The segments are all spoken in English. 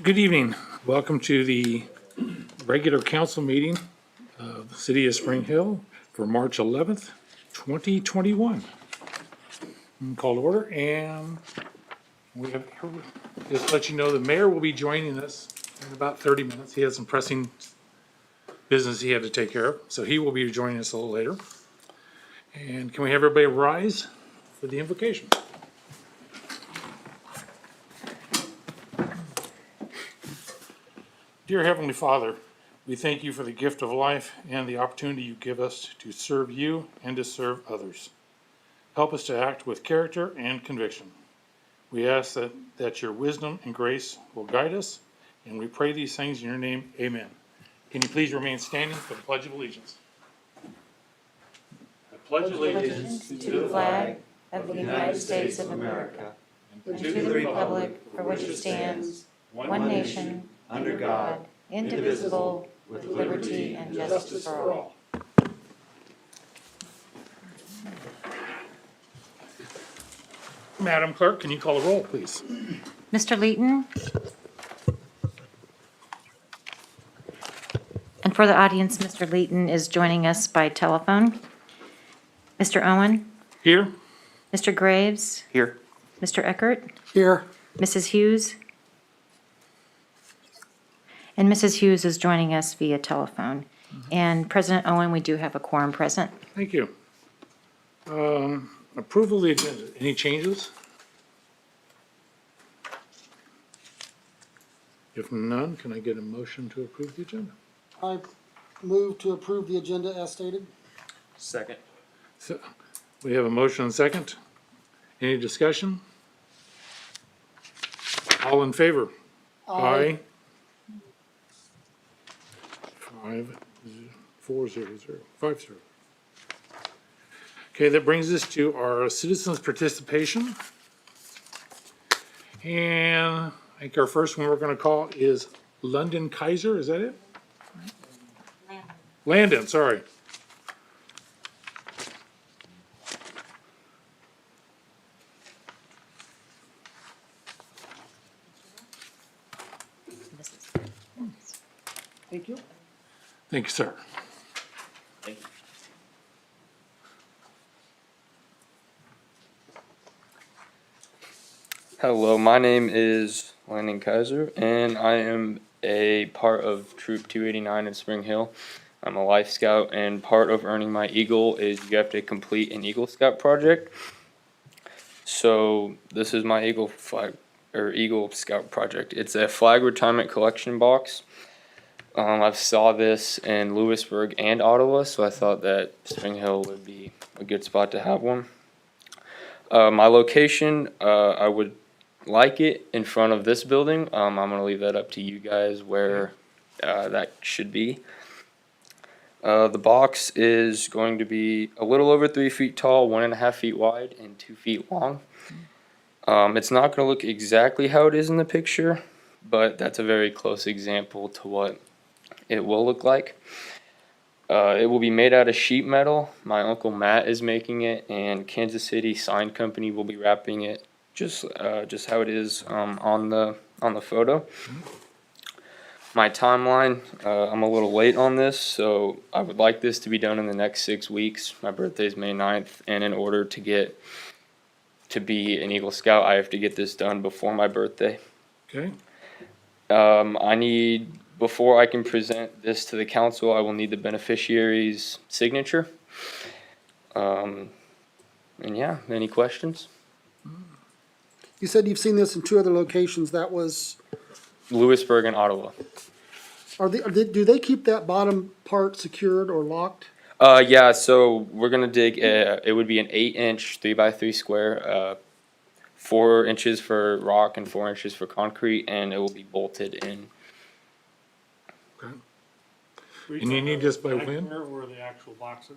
Good evening. Welcome to the regular council meeting of the City of Spring Hill for March 11th, 2021. Call to order, and we have, just to let you know, the mayor will be joining us in about 30 minutes. He has some pressing business he had to take care of, so he will be joining us a little later. And can we have everybody rise for the invocation? Dear Heavenly Father, we thank you for the gift of life and the opportunity you give us to serve you and to serve others. Help us to act with character and conviction. We ask that your wisdom and grace will guide us, and we pray these things in your name. Amen. Can you please remain standing for the Pledge of Allegiance? I pledge Allegiance to the flag of the United States of America and to the republic for which it stands, one nation, under God, indivisible, with liberty and justice for all. Madam Clerk, can you call the roll, please? Mr. Leighton? And for the audience, Mr. Leighton is joining us by telephone. Mr. Owen? Here? Mr. Graves? Here. Mr. Eckert? Here. Mrs. Hughes? And Mrs. Hughes is joining us via telephone. And President Owen, we do have a quorum present. Thank you. Approval of the agenda. Any changes? If none, can I get a motion to approve the agenda? I move to approve the agenda as stated. Second. So, we have a motion and second. Any discussion? All in favor? Aye. 5-0. Okay, that brings us to our citizens' participation. And I think our first one we're gonna call is London Kaiser, is that it? Landon, sorry. Thank you. Thank you, sir. Thank you. Hello, my name is Landon Kaiser, and I am a part of Troop 289 in Spring Hill. I'm a Life Scout, and part of earning my Eagle is you have to complete an Eagle Scout project. So this is my Eagle Scout project. It's a flag retirement collection box. I've saw this in Lewisburg and Ottawa, so I thought that Spring Hill would be a good spot to have one. My location, I would like it in front of this building. I'm going to leave that up to you guys where that should be. The box is going to be a little over 3 feet tall, 1.5 feet wide, and 2 feet long. It's not going to look exactly how it is in the picture, but that's a very close example to what it will look like. It will be made out of sheet metal. My uncle Matt is making it, and Kansas City Sign Company will be wrapping it just how it is on the photo. My timeline, I'm a little late on this, so I would like this to be done in the next 6 weeks. My birthday is May 9th, and in order to be an Eagle Scout, I have to get this done before my birthday. Okay, Before I can present this to the council, I will need the beneficiary's signature. And yeah, any questions? You said you've seen this in 2 other locations. That was, Lewisburg and Ottawa. do they keep that bottom part secured or locked? Yeah, so we're gonna dig, it would be an 8-inch 3x3 square, 4 inches for rock and 4 inches for concrete, and it will be bolted in. and you need this by when? Or the actual boxes?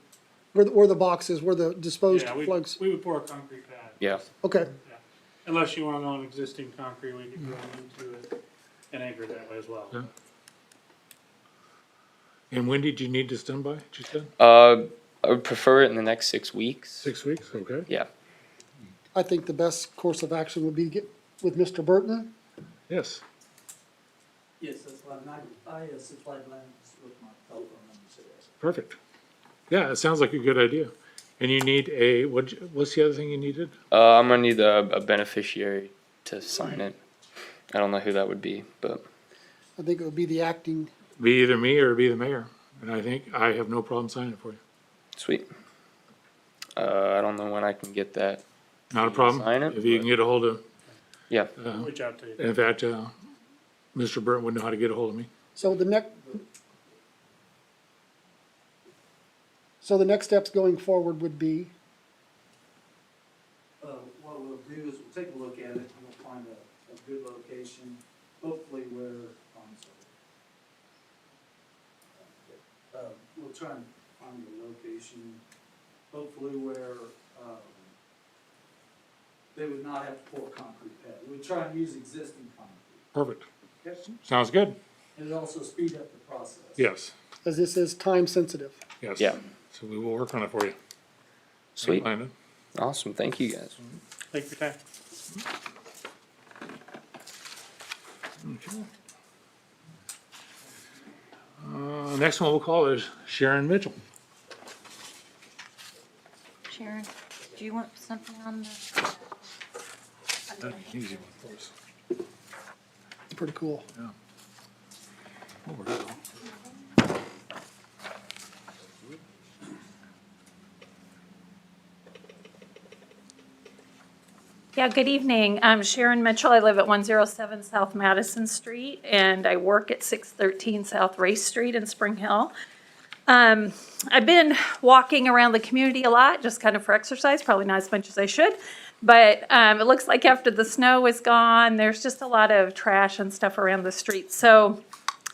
Where the box is, where the disposed Yeah, plugs? we would pour a concrete pad. Yeah. Okay, Unless you want on existing concrete, we could go into it and anchor it that way as well. Yeah. And when did you need this done by, you said? I would prefer it in the next 6 weeks. 6 weeks, okay. Yeah. I think the best course of action would be to get with Mr. Burton Yes, Yes, that's why I supplied Lance with my telephone number today. perfect. Yeah, it sounds like a good idea. And you need what's the other thing you needed? I'm gonna need a beneficiary to sign it. I don't know who that would be, but I think it would be the acting, Be either me or be the mayor. And I think I have no problem signing it for you. sweet. I don't know when I can get that. Not a problem. Sign it, If you can get a hold of, Yeah, I'll reach out to you. in fact, Mr. Burton would know how to get a hold of me. so the next steps going forward would be, What we'll do is we'll take a look at it, and we'll find a good location, hopefully where, we'll try and find a location, hopefully where, they would not have to pour concrete pad. We'll try and use existing concrete. Perfect. Okay. Sounds good. And it also speed up the process. Yes, as this is time sensitive. yes. Yeah. So we will work on it for you. sweet, Landon. awesome. Thank you guys. Thank you for your time. Next one we'll call is Sharon Mitchell. Sharon, do you want something on the? Easy one for us. It's pretty cool. Yeah. Oh, where'd it go? Yeah, good evening. I'm Sharon Mitchell. I live at 107 South Madison Street, and I work at 613 South Race Street in Spring Hill. I've been walking around the community a lot, just kind of for exercise, probably not as much as I should. But it looks like after the snow is gone, there's just a lot of trash and stuff around the street. So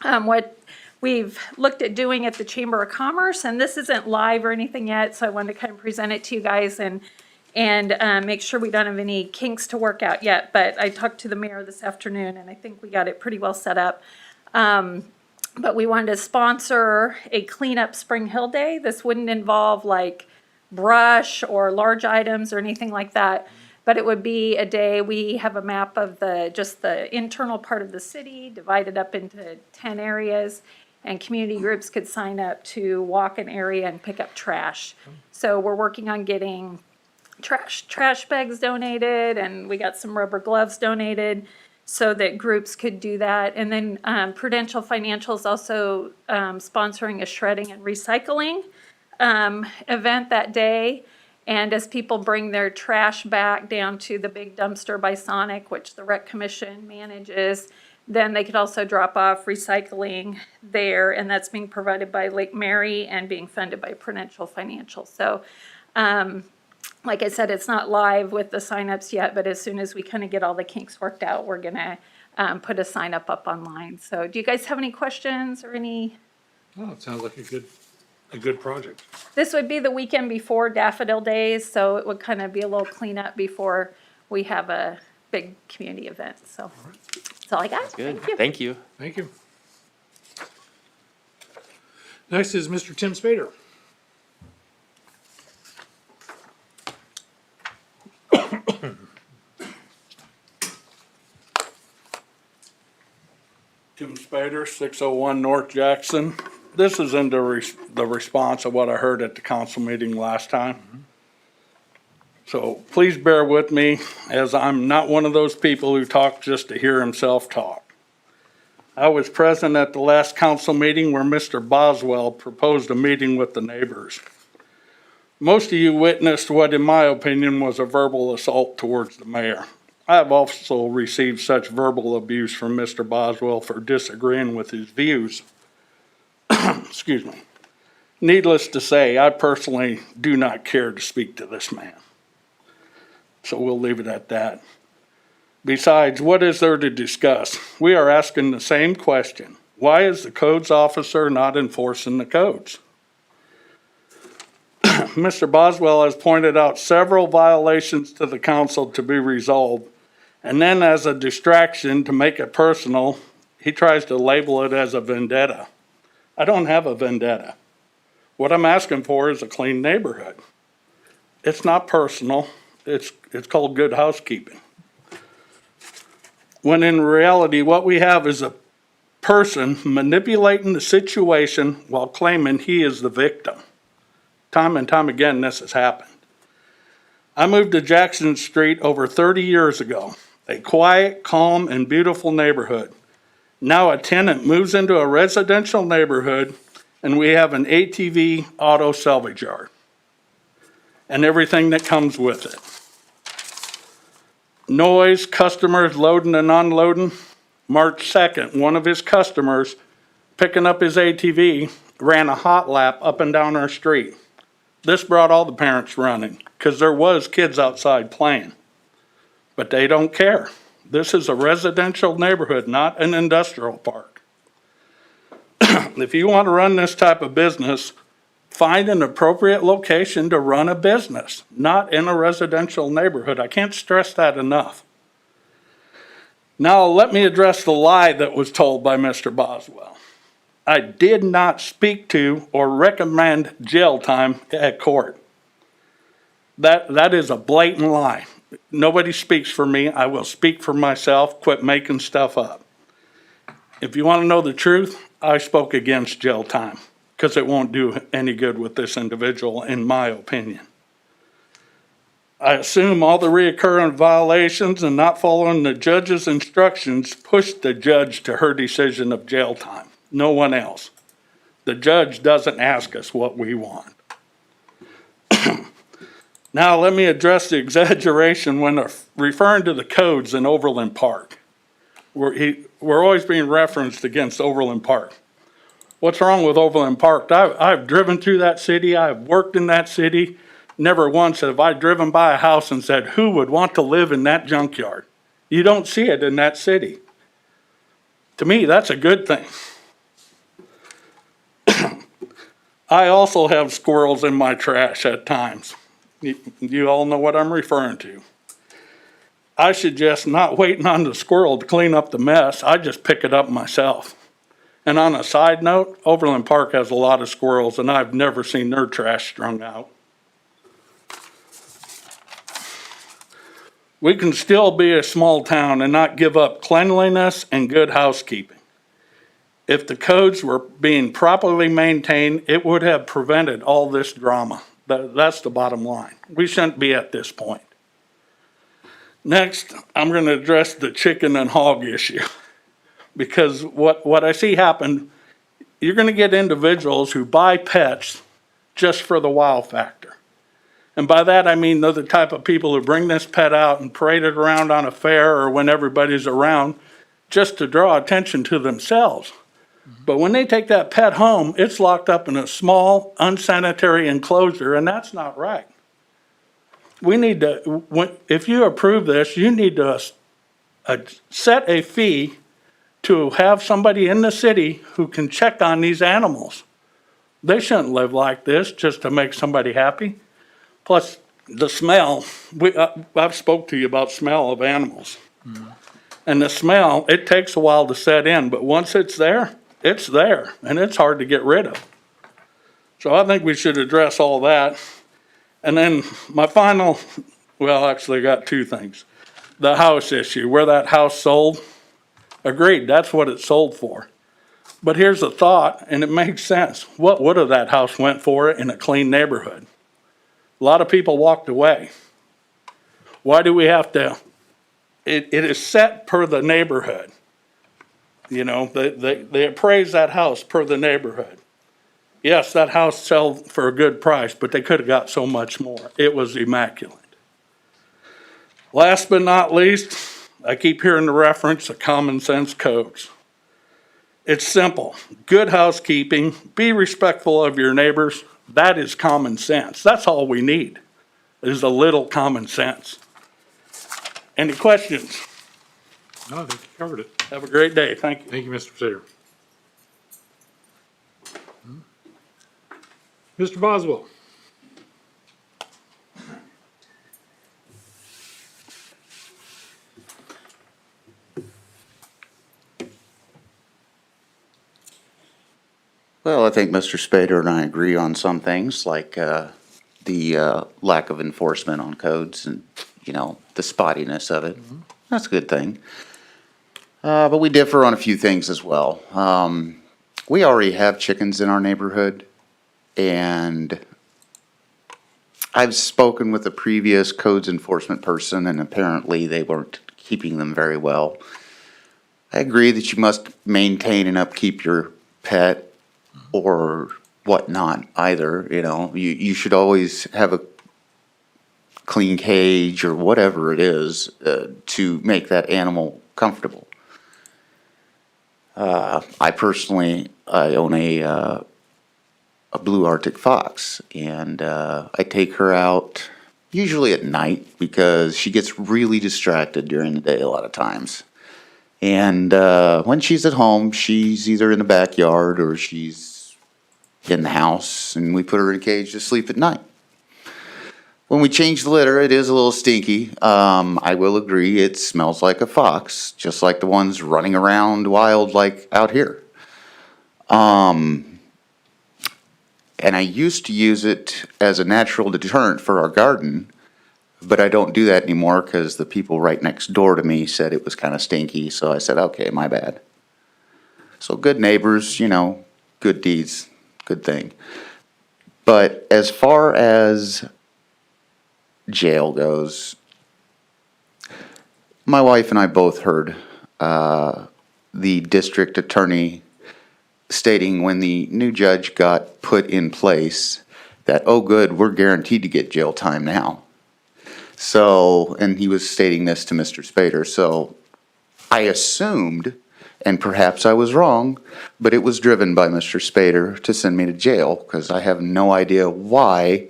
what we've looked at doing at the Chamber of Commerce, and this isn't live or anything yet, so I wanted to kind of present it to you guys and make sure we don't have any kinks to work out yet. But I talked to the mayor this afternoon, and I think we got it pretty well set up. But we wanted to sponsor a cleanup Spring Hill Day. This wouldn't involve like brush or large items or anything like that. But it would be a day, we have a map of just the internal part of the city, divided up into 10 areas. And community groups could sign up to walk an area and pick up trash. So we're working on getting trash bags donated, and we got some rubber gloves donated so that groups could do that. And then Prudential Financial is also sponsoring a shredding and recycling event that day. And as people bring their trash back down to the big dumpster by Sonic, which the Rec Commission manages, then they could also drop off recycling there, and that's being provided by Lake Mary and being funded by Prudential Financial. So like I said, it's not live with the signups yet, but as soon as we kind of get all the kinks worked out, we're gonna put a sign up online. So do you guys have any questions or any? Oh, it sounds like a good project. This would be the weekend before Daffodil Days, so it would kind of be a little cleanup before we have a big community event. So that's all I got. Good. Thank you. Thank you. Thank you. Next is Mr. Tim Spader. Tim Spader, 601 North Jackson. This is in the response of what I heard at the council meeting last time. So please bear with me, as I'm not one of those people who talk just to hear himself talk. I was present at the last council meeting where Mr. Boswell proposed a meeting with the neighbors. Most of you witnessed what, in my opinion, was a verbal assault towards the mayor. I have also received such verbal abuse from Mr. Boswell for disagreeing with his views. Excuse me. Needless to say, I personally do not care to speak to this man. So we'll leave it at that. Besides, what is there to discuss? We are asking the same question. Why is the codes officer not enforcing the codes? Mr. Boswell has pointed out several violations to the council to be resolved, and then as a distraction to make it personal, he tries to label it as a vendetta. I don't have a vendetta. What I'm asking for is a clean neighborhood. It's not personal. It's called good housekeeping. when in reality, what we have is a person manipulating the situation while claiming he is the victim. Time and time again, this has happened. I moved to Jackson Street over 30 years ago, a quiet, calm, and beautiful neighborhood. Now a tenant moves into a residential neighborhood and we have an ATV auto salvage yard and everything that comes with it. Noise, customers loading and unloading. March 2nd, one of his customers picking up his ATV ran a hot lap up and down our street. This brought all the parents running because there was kids outside playing. But they don't care. This is a residential neighborhood, not an industrial park. If you want to run this type of business, find an appropriate location to run a business, not in a residential neighborhood. I can't stress that enough. Now, let me address the lie that was told by Mr. Boswell. I did not speak to or recommend jail time at court. That is a blatant lie. Nobody speaks for me. I will speak for myself. Quit making stuff up. If you want to know the truth, I spoke against jail time because it won't do any good with this individual, in my opinion. I assume all the reoccurring violations and not following the judge's instructions pushed the judge to her decision of jail time. No one else. The judge doesn't ask us what we want. Now let me address the exaggeration when referring to the codes in Overland Park. We're always being referenced against Overland Park. What's wrong with Overland Park? I've driven through that city. I've worked in that city. Never once have I driven by a house and said, who would want to live in that junkyard? You don't see it in that city. To me, that's a good thing. I also have squirrels in my trash at times. You all know what I'm referring to. I suggest not waiting on the squirrel to clean up the mess. I just pick it up myself. And on a side note, Overland Park has a lot of squirrels and I've never seen their trash strung out. We can still be a small town and not give up cleanliness and good housekeeping. If the codes were being properly maintained, it would have prevented all this drama. That's the bottom line. We shouldn't be at this point. Next, I'm going to address the chicken and hog issue. Because what I see happen, you're going to get individuals who buy pets just for the wow factor. And by that I mean they're the type of people who bring this pet out and parade it around on a fair or when everybody's around just to draw attention to themselves. But when they take that pet home, it's locked up in a small, unsanitary enclosure, and that's not right. We need to, if you approve this, you need to set a fee to have somebody in the city who can check on these animals. They shouldn't live like this just to make somebody happy. Plus, the smell, I've spoke to you about smell of animals. And the smell, it takes a while to set in, but once it's there, and it's hard to get rid of. So I think we should address all that. And then my final, well, actually I got two things. The house issue, where that house sold, agreed, that's what it sold for. But here's a thought, and it makes sense. What would have that house went for in a clean neighborhood? A lot of people walked away. Why do we have to? It is set per the neighborhood. You know, they appraise that house per the neighborhood. Yes, that house sold for a good price, but they could have got so much more. It was immaculate. Last but not least, I keep hearing the reference to common sense codes. It's simple. Good housekeeping, be respectful of your neighbors. That is common sense. That's all we need, is a little common sense. Any questions? No, I think you covered it. Have a great day. Thank you. Thank you, Mr. Sayer. Mr. Boswell. Well, I think Mr. Spader and I agree on some things, like the lack of enforcement on codes and, you know, the spottiness of it. That's a good thing. But we differ on a few things as well. We already have chickens in our neighborhood, and I've spoken with a previous codes enforcement person, and apparently they weren't keeping them very well. I agree that you must maintain and upkeep your pet or whatnot either, you know. You should always have a clean cage or whatever it is to make that animal comfortable. I personally, I own a blue Arctic fox, and I take her out usually at night because she gets really distracted during the day a lot of times. And when she's at home, she's either in the backyard or she's in the house, and we put her in a cage to sleep at night. When we change the litter, it is a little stinky. I will agree, it smells like a fox, just like the ones running around wild like out here. And I used to use it as a natural deterrent for our garden, but I don't do that anymore because the people right next door to me said it was kind of stinky, so I said, okay, my bad. So good neighbors, you know, good deeds, good thing. But as far as jail goes, my wife and I both heard the district attorney stating when the new judge got put in place that, oh good, we're guaranteed to get jail time now. So, and he was stating this to Mr. Spader, so I assumed, and perhaps I was wrong, but it was driven by Mr. Spader to send me to jail, because I have no idea why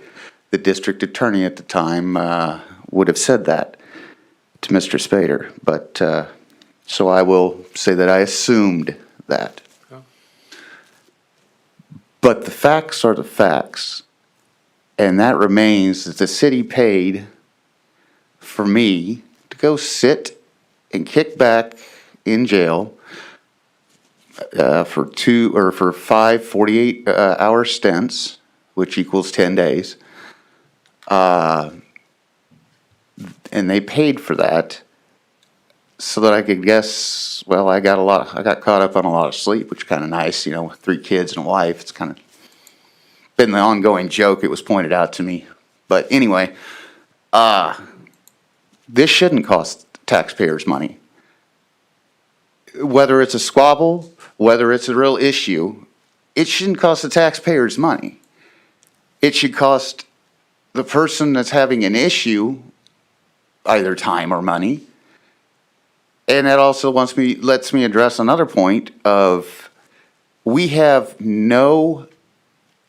the district attorney at the time would have said that to Mr. Spader. But, so I will say that I assumed that. But the facts are the facts, and that remains that the city paid for me to go sit and kick back in jail for 5 48-hour stints, which equals 10 days. And they paid for that so that I could guess, well, I got caught up on a lot of sleep, which is kind of nice, you know, with 3 kids and a wife. It's kind of been the ongoing joke. It was pointed out to me. But anyway, this shouldn't cost taxpayers money. Whether it's a squabble, whether it's a real issue, it shouldn't cost the taxpayers money. It should cost the person that's having an issue either time or money. And that also lets me address another point of, we have no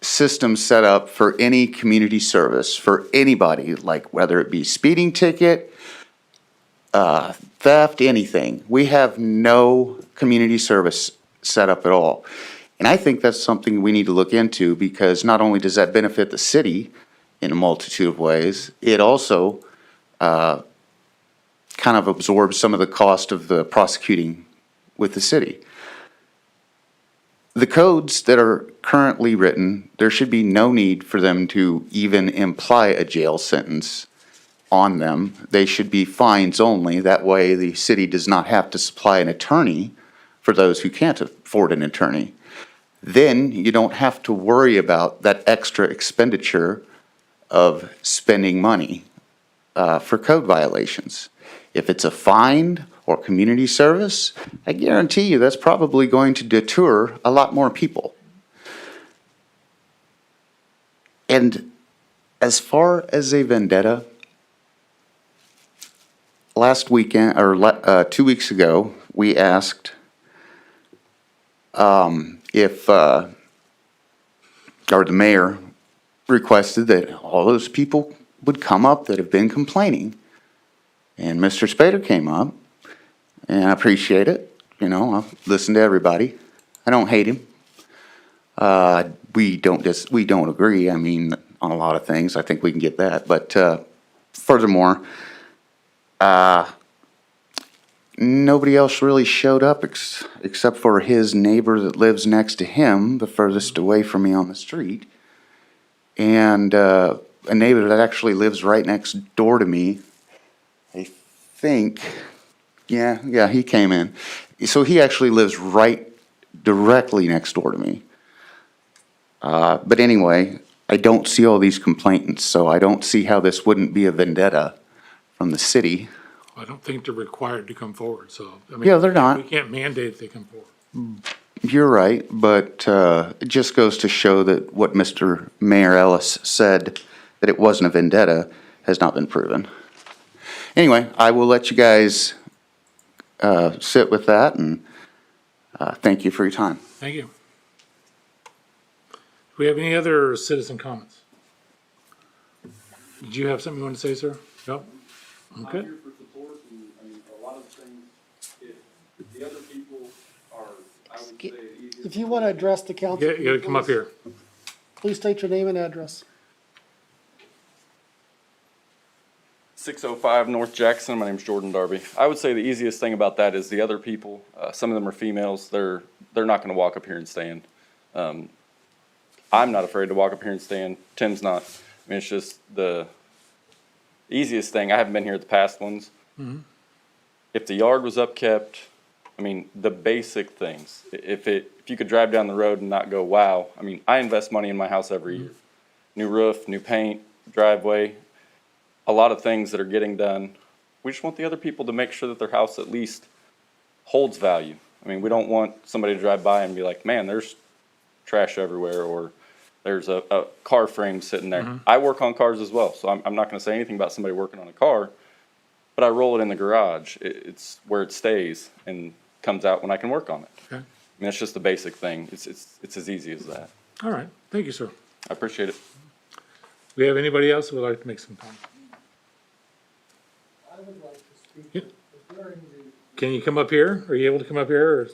system set up for any community service for anybody, like whether it be speeding ticket, theft, anything. We have no community service set up at all. And I think that's something we need to look into, because not only does that benefit the city in a multitude of ways, it also kind of absorbs some of the cost of the prosecuting with the city. The codes that are currently written, there should be no need for them to even imply a jail sentence on them. They should be fines only. That way the city does not have to supply an attorney for those who can't afford an attorney. Then you don't have to worry about that extra expenditure of spending money for code violations. If it's a fine or community service, I guarantee you that's probably going to deter a lot more people. And as far as a vendetta, last weekend, or 2 weeks ago, we asked if the mayor requested that all those people would come up that have been complaining. And Mr. Spader came up, and I appreciate it. You know, I listen to everybody. I don't hate him. We don't agree. I mean, on a lot of things. I think we can get that. But furthermore, nobody else really showed up except for his neighbor that lives next to him, the furthest away from me on the street, and a neighbor that actually lives right next door to me. I think, yeah, he came in. so he actually lives right directly next door to me. But anyway, I don't see all these complaints, so I don't see how this wouldn't be a vendetta from the city. I don't think they're required to come forward, so. I mean, Yeah, they're not. We can't mandate they come forward. You're right, but it just goes to show that what Mr. Mayor Ellis said, that it wasn't a vendetta, has not been proven. Anyway, I will let you guys sit with that, and thank you for your time. Thank you. Do we have any other citizen comments? Did you have something you want to say, sir? No? Okay. I'm here for support, and, I mean, a lot of things, if the other people are, I would say, easier. If you want to address the council. You gotta come up here. Please state your name and address. 605 North Jackson, my name's Jordan Darby. I would say the easiest thing about that is the other people, some of them are females, they're not gonna walk up here and stand. I'm not afraid to walk up here and stand, Tim's not. I mean, it's just the easiest thing, I haven't been here at the past ones. If the yard was upkept, I mean, the basic things, if you could drive down the road and not go, wow, I mean, I invest money in my house every year. New roof, new paint, driveway, a lot of things that are getting done. We just want the other people to make sure that their house at least holds value. I mean, we don't want somebody to drive by and be like, man, there's trash everywhere, or there's a car frame sitting there. I work on cars as well, so I'm not gonna say anything about somebody working on a car, but I roll it in the garage. It's where it stays and comes out when I can work on it. Okay. I mean, it's just the basic thing. It's as easy as that. All right. Thank you, sir. I appreciate it. Do we have anybody else who would like to make some comments? I would like to speak. Yeah. During the Can you come up here? Are you able to come up here, or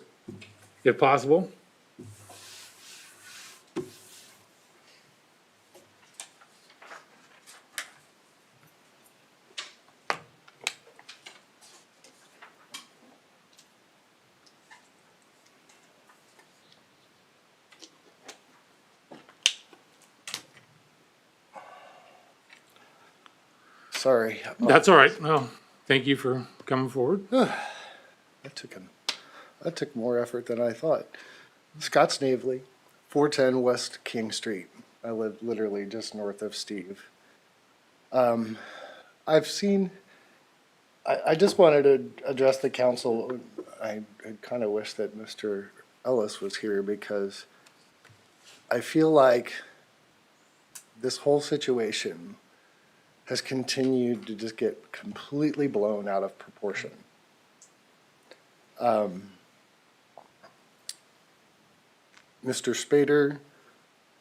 if possible? Sorry, That's all right. No, thank you for coming forward. that took more effort than I thought. Scott Snavely, 410 West King Street. I live literally just north of Steve. I've seen, I just wanted to address the council. I kind of wish that Mr. Ellis was here because I feel like this whole situation has continued to just get completely blown out of proportion. Mr. Spader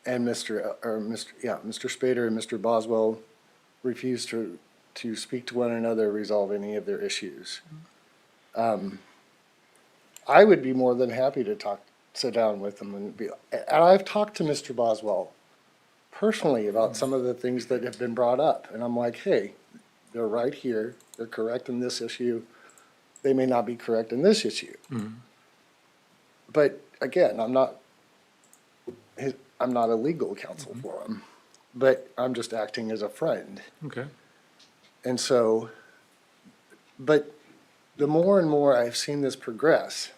and Mr. Spader and Mr. Boswell refused to speak to one another, resolve any of their issues. I would be more than happy to sit down with them and I've talked to Mr. Boswell personally about some of the things that have been brought up, and I'm like, hey, they're right here, they're correct in this issue, they may not be correct in this issue. But again, I'm not a legal counsel for him, but I'm just acting as a friend. Okay. And so, but the more and more I've seen this progress,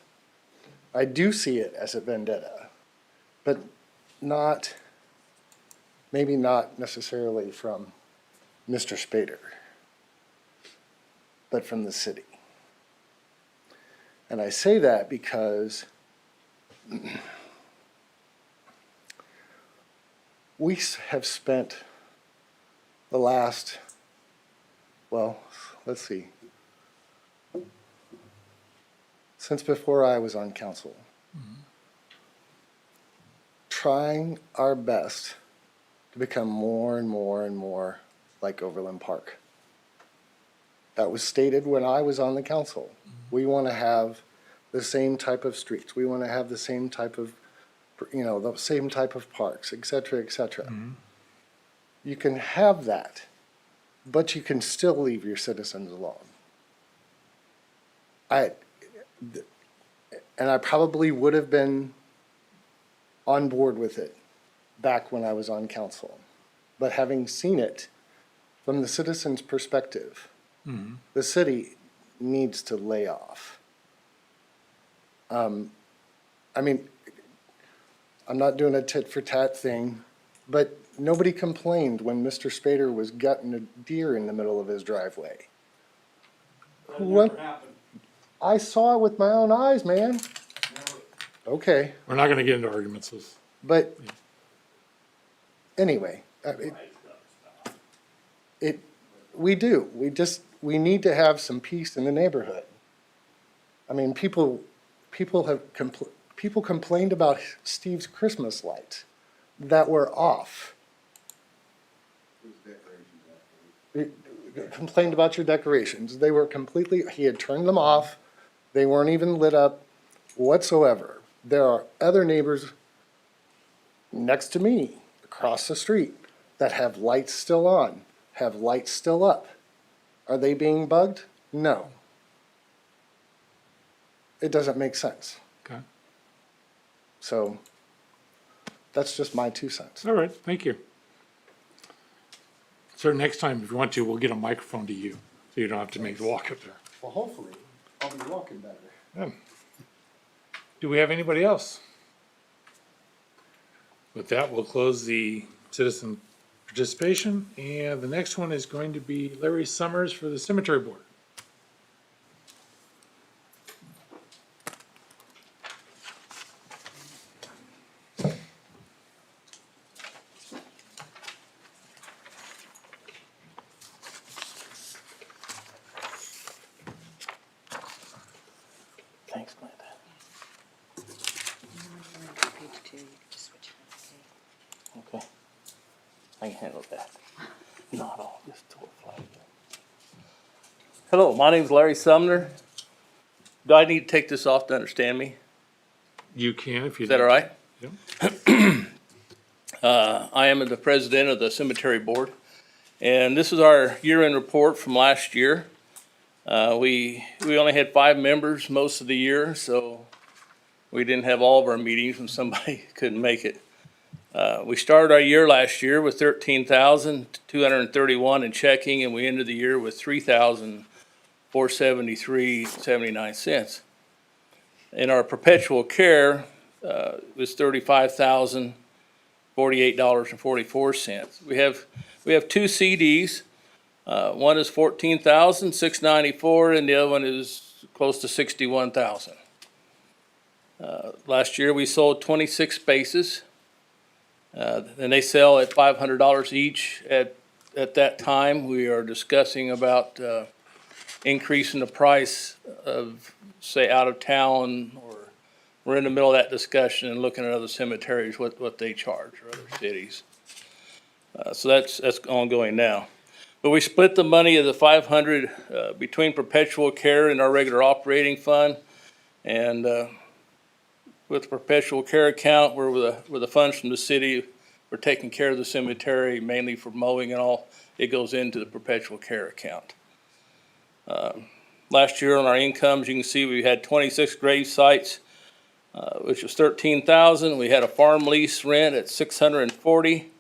I do see it as a vendetta, but maybe not necessarily from Mr. Spader, but from the city. And I say that because we have spent the last, well, let's see, since before I was on council, trying our best to become more and more and more like Overland Park. That was stated when I was on the council. We want to have the same type of streets. We want to have the same type of, the same type of parks, et cetera, et cetera. You can have that, but you can still leave your citizens alone. And I probably would have been on board with it back when I was on council. But having seen it from the citizens' perspective, the city needs to lay off. I mean, I'm not doing a tit for tat thing, but nobody complained when Mr. Spader was gutting a deer in the middle of his driveway. That What? never happened. I saw it with my own eyes, man. Never. Okay, We're not gonna get into arguments. but anyway, we need to have some peace in the neighborhood. I mean, people complained about Steve's Christmas lights that were off. Complained about your decorations. They were completely, he had turned them off. They weren't even lit up whatsoever. There are other neighbors next to me, across the street, that have lights still on, have lights still up. Are they being bugged? No. It doesn't make sense. Okay. So that's just my 2 cents. All right, thank you. Sir, next time, if you want to, we'll get a microphone to you, so you don't have to make the walk up there. Well, hopefully, I'll be walking better. Yeah. Do we have anybody else? With that, we'll close the citizen participation, and the next one is going to be Larry Summers for the Cemetery Board. Thanks, Glenda. Okay. I can handle that. Not all, just to a flag. Hello, my name's Larry Sumner. Do I need to take this off to understand me? You can if you. Is that all right? Yep. I am the president of the cemetery board, and this is our year-end report from last year. We only had 5 members most of the year, so we didn't have all of our meetings when somebody couldn't make it. We started our year last year with 13,231 in checking, and we ended the year with 3,473.79 cents. In our perpetual care, was $35,048.44. We have 2 CDs. One is 14,694, and the other one is close to 61,000. Last year we sold 26 spaces, and they sell at $500 each. At that time, we are discussing about increasing the price of, say, out of town, or we're in the middle of that discussion and looking at other cemeteries, what they charge, or other cities. So that's ongoing now. But we split the money of the 500 between perpetual care and our regular operating fund. And with the perpetual care account, where with the funds from the city, we're taking care of the cemetery, mainly for mowing and all, it goes into the perpetual care account. Last year on our incomes, you can see we had 26 grave sites, which was 13,000. We had a farm lease rent at 640.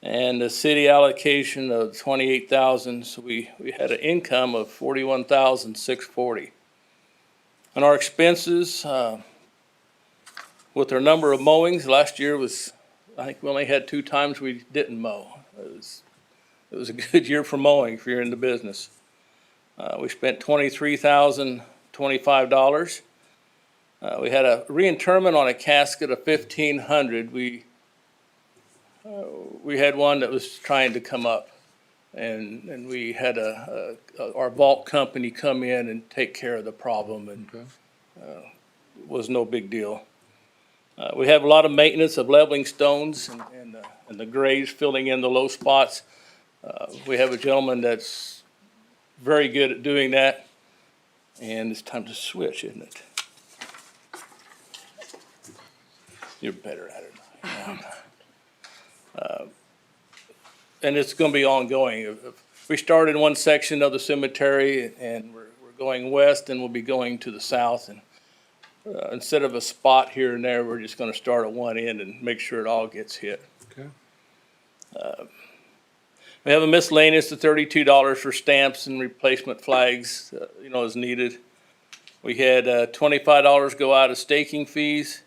And the city allocation of 28,000, so we had an income of 41,640. And our expenses, with our number of mowings, last year was, I think we only had 2 times we didn't mow. It was a good year for mowing if you're in the business. We spent $23,025. We had a reinterment on a casket of $1,500. We had one that was trying to come up, and we had our vault company come in and take care of the problem, and was no big deal. We have a lot of maintenance of leveling stones and the graves, filling in the low spots. We have a gentleman that's very good at doing that, and it's time to switch, isn't it? You're better at it than I am. And it's gonna be ongoing. We started in one section of the cemetery, and we're going west, and we'll be going to the south. And instead of a spot here and there, we're just gonna start at one end and make sure it all gets hit. Okay. We have a miscellaneous of $32 for stamps and replacement flags, as needed. We had $25 go out of staking fees.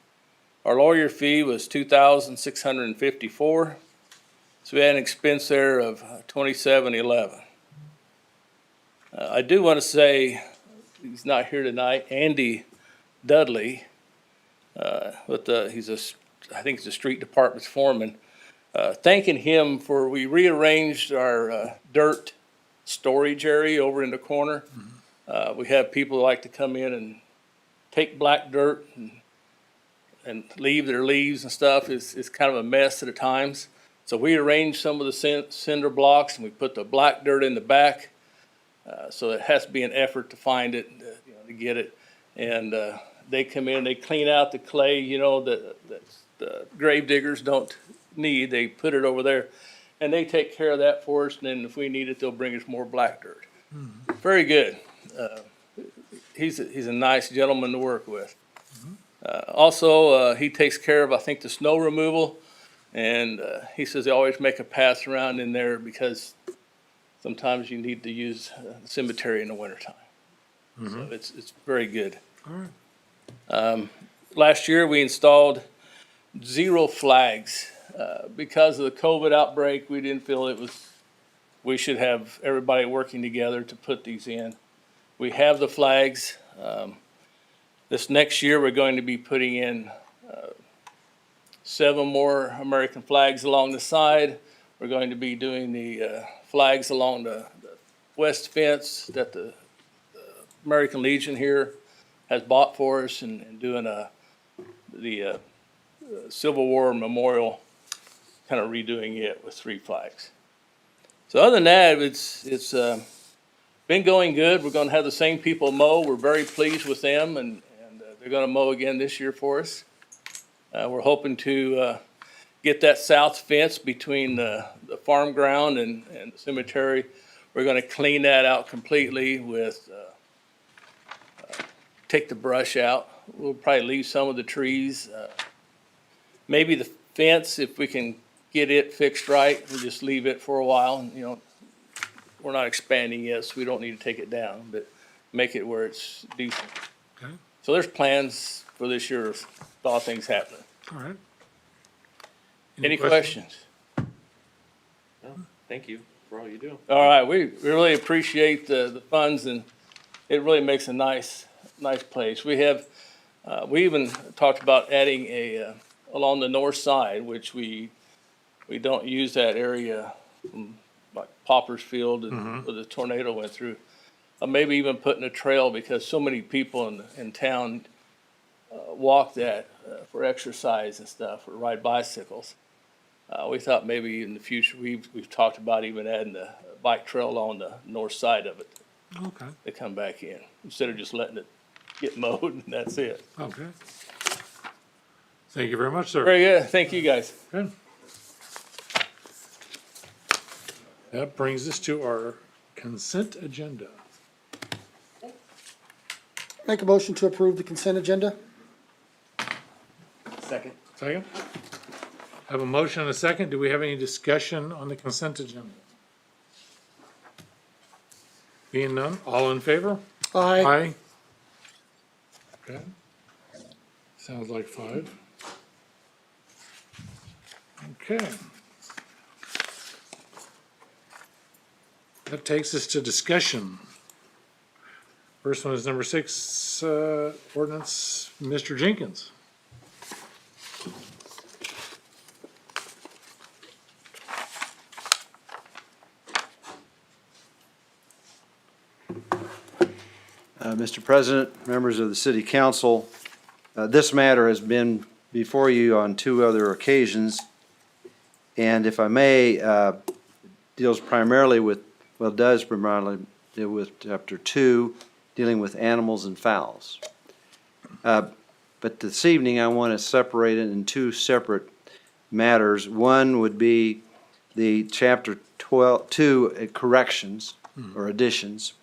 Our lawyer fee was $2,654. So we had an expense there of $27.11. I do want to say, he's not here tonight, Andy Dudley, I think he's a street department's foreman, thanking him for, we rearranged our dirt storage area over in the corner. We have people who like to come in and take black dirt and leave their leaves and stuff. It's kind of a mess at times. So we arranged some of the cinder blocks and we put the black dirt in the back. So it has to be an effort to find it, to get it. And they come in, they clean out the clay, that the grave diggers don't need. They put it over there and they take care of that for us. And then if we need it, they'll bring us more black dirt. Very good. He's a nice gentleman to work with. Also, he takes care of, I think, the snow removal. And he says they always make a pass around in there because sometimes you need to use the cemetery in the wintertime. So it's very good. Last year, we installed 0 flags. Because of the COVID outbreak, we didn't feel we should have everybody working together to put these in. We have the flags. This next year, we're going to be putting in 7 more American flags along the side. We're going to be doing the flags along the west fence that the American Legion here has bought for us, and doing the Civil War memorial, kind of redoing it with 3 flags. So other than that, it's been going good. We're going to have the same people mow. We're very pleased with them, and they're going to mow again this year for us. We're hoping to get that south fence between the farm ground and the cemetery. We're going to clean that out completely with, take the brush out. We'll probably leave some of the trees. Maybe the fence, if we can get it fixed right, we'll just leave it for a while. We're not expanding yet, so we don't need to take it down, but make it where it's decent. Okay. So there's plans for this year with a lot of things happening. All right. Any questions? Thank you for all you do. All right, we really appreciate the funds, and it really makes a nice place. We even talked about adding along the north side, which we don't use that area from like Popper's Field and where the tornado went through. Maybe even putting a trail, because so many people in town walk that for exercise and stuff, or ride bicycles. We thought maybe in the future, we've talked about even adding a bike trail on the north side of it Okay. to come back in, instead of just letting it get mowed and that's it. Okay. Thank you very much, sir. Very good, thank you guys. Good. That brings us to our consent agenda. Make a motion to approve the consent agenda? Second. Second? Have a motion and a second. Do we have any discussion on the consent agenda? Being none, all in favor? Aye. Aye. Okay. Sounds like 5. Okay. That takes us to discussion. First one is number 6, ordinance, Mr. Jenkins. Mr. President, members of the City Council, this matter has been before you on 2 other occasions, and if I may, deals primarily with, well, does primarily deal with Chapter 2, dealing with animals and fowls. But this evening, I want to separate it in 2 separate matters. One would be the Chapter 2 corrections or additions.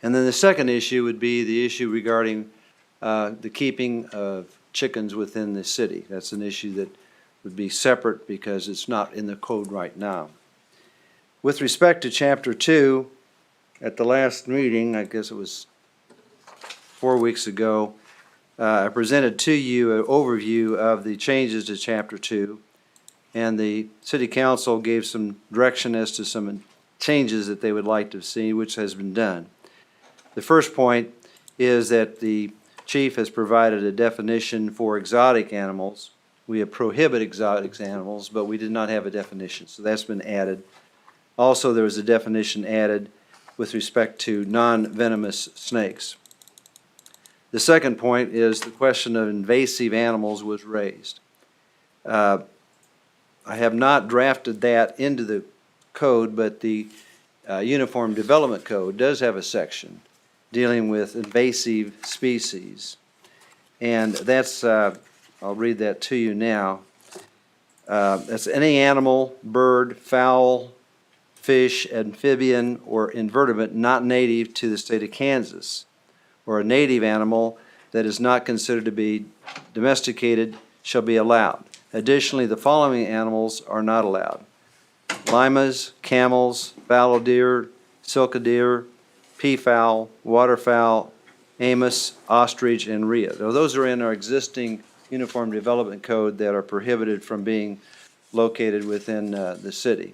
And then the second issue would be the issue regarding the keeping of chickens within the city. That's an issue that would be separate because it's not in the code right now. With respect to Chapter 2, at the last meeting, I guess it was 4 weeks ago, I presented to you an overview of the changes to Chapter 2, and the City Council gave some direction as to some changes that they would like to see, which has been done. The first point is that the chief has provided a definition for exotic animals. We have prohibited exotic animals, but we did not have a definition, so that's been added. Also, there was a definition added with respect to non-venomous snakes. The second point is the question of invasive animals was raised. I have not drafted that into the code, but the Uniform Development Code does have a section dealing with invasive species. And that's, I'll read that to you now. That's any animal, bird, fowl, fish, amphibian, or invertebrate not native to the state of Kansas, or a native animal that is not considered to be domesticated shall be allowed. Additionally, the following animals are not allowed: limas, camels, fallow deer, silkdeer, peafowl, waterfowl, amos, ostrich, and rhea. Now, those are in our existing Uniform Development Code that are prohibited from being located within the city.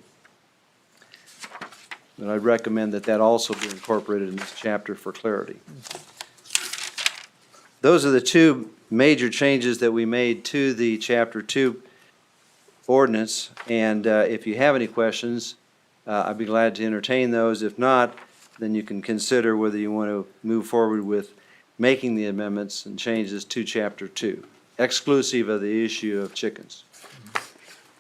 And I'd recommend that that also be incorporated in this chapter for clarity. Those are the two major changes that we made to the Chapter 2 ordinance, and if you have any questions, I'd be glad to entertain those. If not, then you can consider whether you want to move forward with making the amendments and changes to Chapter 2, exclusive of the issue of chickens.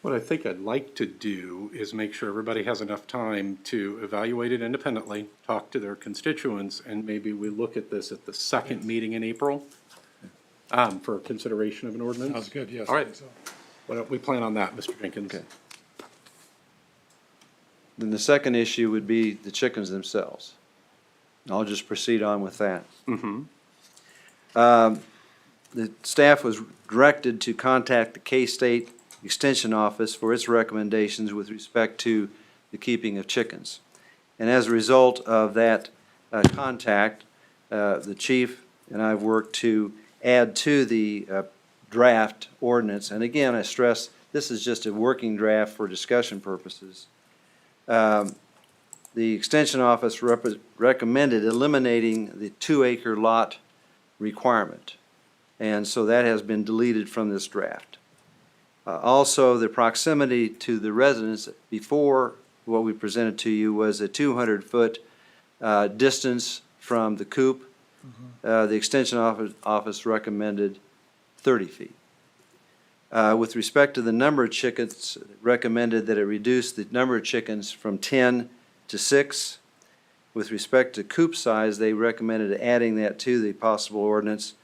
What I think I'd like to do is make sure everybody has enough time to evaluate it independently, talk to their constituents, and maybe we look at this at the second meeting in April for consideration of an ordinance. Sounds good, yes. All I right. think so. Why don't we plan on that, Mr. Jenkins? Okay. Then the second issue would be the chickens themselves. I'll just proceed on with that. Mm-hmm. The staff was directed to contact the K-State Extension Office for its recommendations with respect to the keeping of chickens. And as a result of that contact, the chief and I have worked to add to the draft ordinance, and again, I stress, this is just a working draft for discussion purposes. The Extension Office recommended eliminating the 2-acre lot requirement, and so that has been deleted from this draft. Also, the proximity to the residence before what we presented to you was a 200-foot distance from the coop. The Extension Office recommended 30 feet. With respect to the number of chickens, recommended that it reduce the number of chickens from 10 to 6. With respect to coop size, they recommended adding that to the possible ordinance,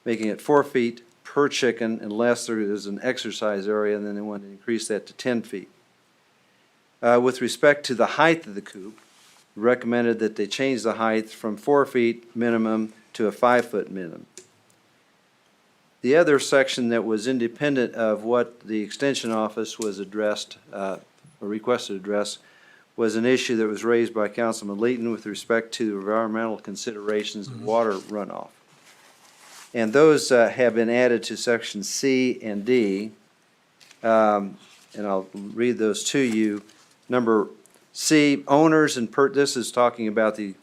making it 4 feet per chicken unless there is an exercise area, and then they want to increase that to 10 feet. With respect to the height of the coop, recommended that they change the height from 4 feet minimum to a 5-foot minimum. The other section that was independent of what the Extension Office was addressed, or requested to address, was an issue that was raised by Councilman Leighton with respect to environmental considerations of water runoff. And those have been added to section C and D, and I'll read those to you. Number C, owners and this is talking about the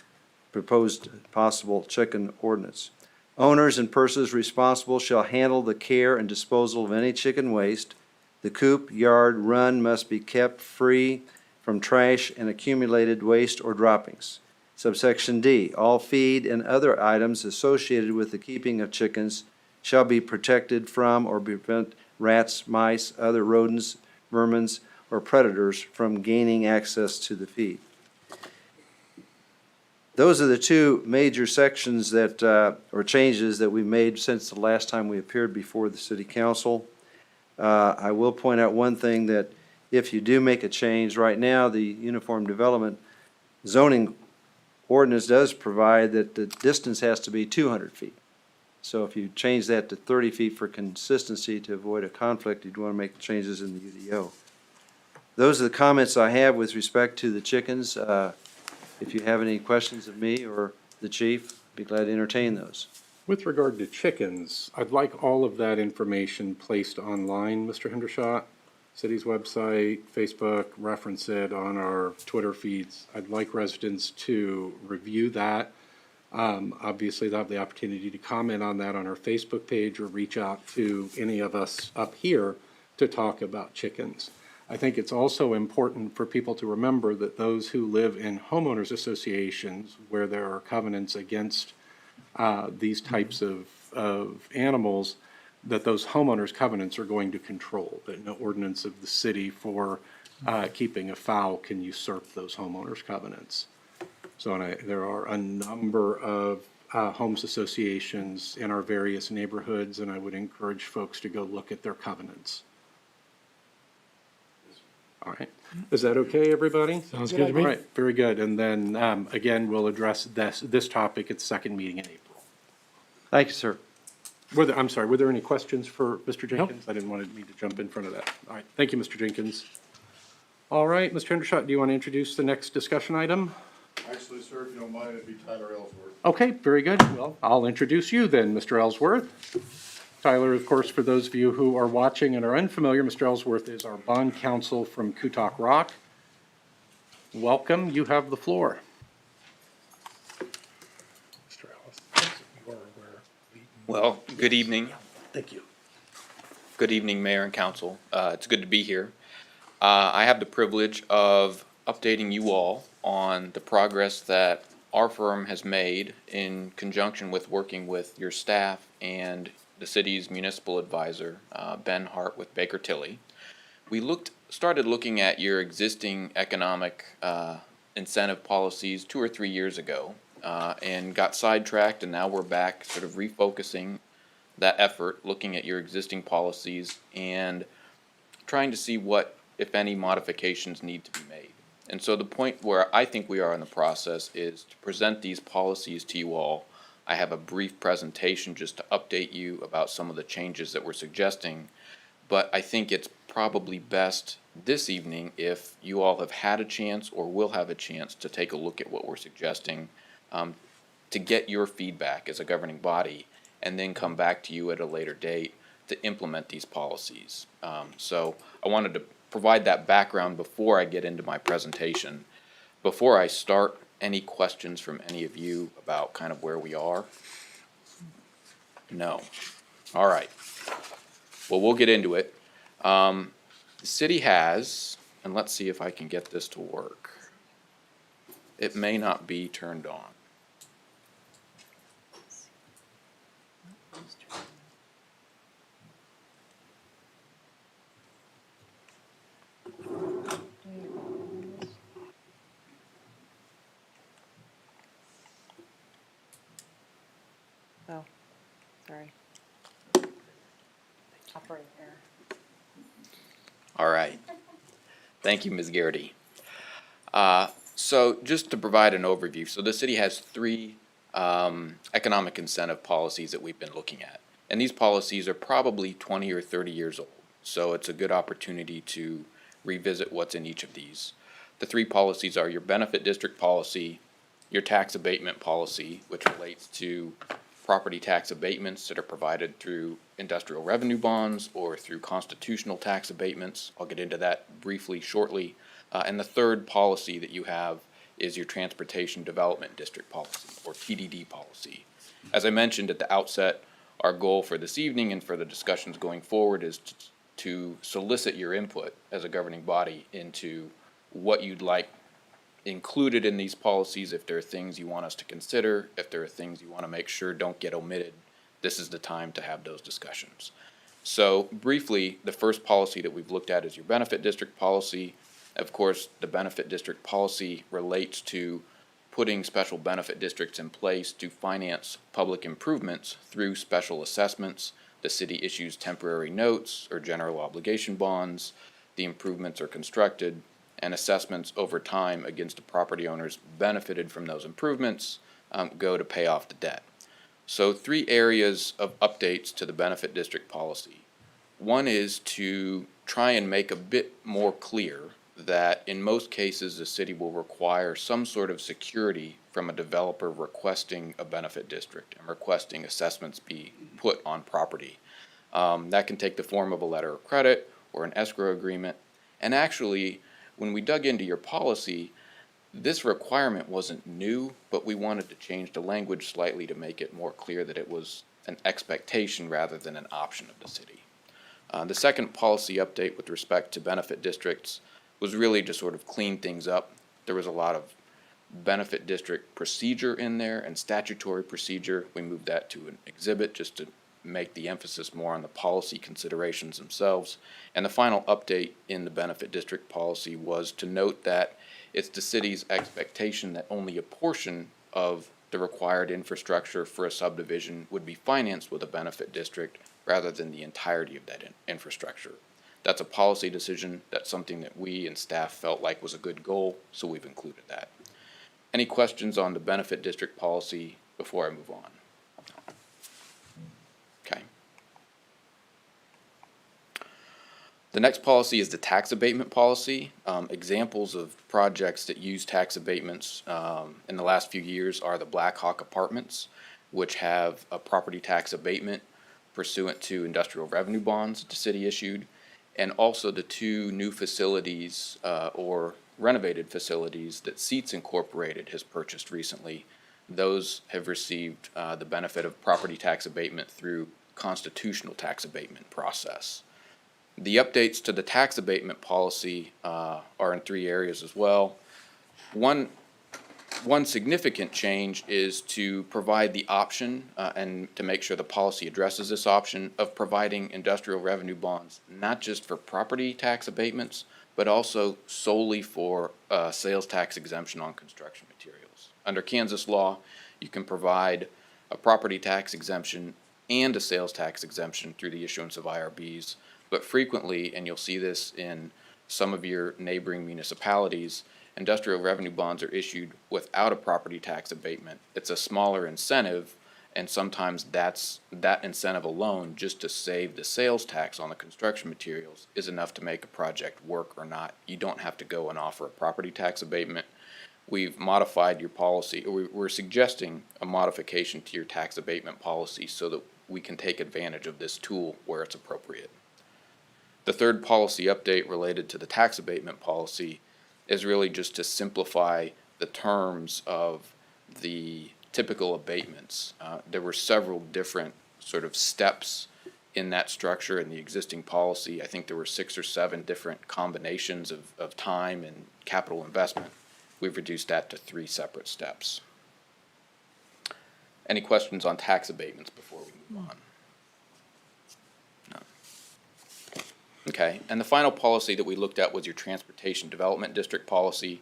proposed possible chicken ordinance. Owners and persons responsible shall handle the care and disposal of any chicken waste. The coop, yard, run must be kept free from trash and accumulated waste or droppings. Subsection D, all feed and other items associated with the keeping of chickens shall be protected from or prevent rats, mice, other rodents, vermin, or predators from gaining access to the feed. Those are the two major sections that, or changes that we made since the last time we appeared before the City Council. I will point out one thing, that if you do make a change, right now the Uniform Development zoning ordinance does provide that the distance has to be 200 feet. So if you change that to 30 feet for consistency to avoid a conflict, you'd want to make changes in the UDO. Those are the comments I have with respect to the chickens. If you have any questions of me or the chief, I'd be glad to entertain those. With regard to chickens, I'd like all of that information placed online, Mr. Hendershot. City's website, Facebook, reference it on our Twitter feeds. I'd like residents to review that. Obviously, they'll have the opportunity to comment on that on our Facebook page or reach out to any of us up here to talk about chickens. I think it's also important for people to remember that those who live in homeowners associations where there are covenants against these types of animals, that those homeowners covenants are going to control, that no ordinance of the city for keeping a fowl can usurp those homeowners covenants. So there are a number of homes associations in our various neighborhoods, and I would encourage folks to go look at their covenants. All right, is that okay, everybody? Sounds good to me. All right, very good, and then, again, we'll address this topic at the second meeting in April. Thank you, sir. I'm sorry, were there any questions for Mr. Jenkins? I didn't want me to jump in front of that. All right, thank you, Mr. Jenkins. All right, Mr. Hendershot, do you want to introduce the next discussion item? Actually, sir, if you don't mind, it'd be Tyler Ellsworth. Okay, very good. Well, I'll introduce you then, Mr. Ellsworth. Tyler, of course, for those of you who are watching and are unfamiliar, Mr. Ellsworth is our bond counsel from Kutak Rock. Welcome, you have the floor. Mr. Ellis, you are aware. Well, good evening. Thank you. Good evening, Mayor and Council. It's good to be here. I have the privilege of updating you all on the progress that our firm has made in conjunction with working with your staff and the city's municipal advisor, Ben Hart with Baker Tilly. We started looking at your existing economic incentive policies 2 or 3 years ago and got sidetracked, and now we're back sort of refocusing that effort, looking at your existing policies and trying to see what, if any, modifications need to be made. And so the point where I think we are in the process is to present these policies to you all. I have a brief presentation just to update you about some of the changes that we're suggesting, but I think it's probably best this evening if you all have had a chance or will have a chance to take a look at what we're suggesting, to get your feedback as a governing body, and then come back to you at a later date to implement these policies. So I wanted to provide that background before I get into my presentation. Before I start, any questions from any of you about kind of where we are? No. All right. Well, we'll get into it. The city has, and let's see if I can get this to work. It may not be turned on. Oh, sorry. Operator error. All right. Thank you, Ms. Garrity. So just to provide an overview, so the city has 3 economic incentive policies that we've been looking at. And these policies are probably 20 or 30 years old. So it's a good opportunity to revisit what's in each of these. The 3 policies are your benefit district policy, your tax abatement policy, which relates to property tax abatements that are provided through industrial revenue bonds or through constitutional tax abatements. I'll get into that briefly shortly. And the third policy that you have is your Transportation Development District policy, or TDD policy. As I mentioned at the outset, our goal for this evening and for the discussions going forward is to solicit your input as a governing body into what you'd like included in these policies. If there are things you want us to consider, if there are things you want to make sure don't get omitted, this is the time to have those discussions. So briefly, the first policy that we've looked at is your benefit district policy. Of course, the benefit district policy relates to putting special benefit districts in place to finance public improvements through special assessments. The city issues temporary notes or general obligation bonds. The improvements are constructed, and assessments over time against the property owners benefited from those improvements go to pay off the debt. So 3 areas of updates to the benefit district policy. One is to try and make a bit more clear that in most cases, the city will require some sort of security from a developer requesting a benefit district and requesting assessments be put on property. That can take the form of a letter of credit or an escrow agreement. And actually, when we dug into your policy, this requirement wasn't new, but we wanted to change the language slightly to make it more clear that it was an expectation rather than an option of the city. The second policy update with respect to benefit districts was really to sort of clean things up. There was a lot of benefit district procedure in there and statutory procedure. We moved that to an exhibit just to make the emphasis more on the policy considerations themselves. And the final update in the benefit district policy was to note that it's the city's expectation that only a portion of the required infrastructure for a subdivision would be financed with a benefit district rather than the entirety of that infrastructure. That's a policy decision. That's something that we and staff felt like was a good goal, so we've included that. Any questions on the benefit district policy before I move on? Okay. The next policy is the tax abatement policy. Examples of projects that use tax abatements in the last few years are the Black Hawk Apartments, which have a property tax abatement pursuant to industrial revenue bonds that the city issued, and also the two new facilities or renovated facilities that Seats Incorporated has purchased recently. Those have received the benefit of property tax abatement through constitutional tax abatement process. The updates to the tax abatement policy are in three areas as well. One significant change is to provide the option and to make sure the policy addresses this option of providing industrial revenue bonds, not just for property tax abatements, but also solely for sales tax exemption on construction materials. Under Kansas law, you can provide a property tax exemption and a sales tax exemption through the issuance of IRBs, but frequently, and you'll see this in some of your neighboring municipalities, industrial revenue bonds are issued without a property tax abatement. It's a smaller incentive, and sometimes that incentive alone, just to save the sales tax on the construction materials, is enough to make a project work or not. You don't have to go and offer a property tax abatement. We've modified your policy, or we're suggesting a modification to your tax abatement policy so that we can take advantage of this tool where it's appropriate. The third policy update related to the tax abatement policy is really just to simplify the terms of the typical abatements. There were several different sort of steps in that structure in the existing policy. I think there were 6 or 7 different combinations of time and capital investment. We've reduced that to 3 separate steps. Any questions on tax abatements before we move on? Okay, and the final policy that we looked at was your Transportation Development District policy.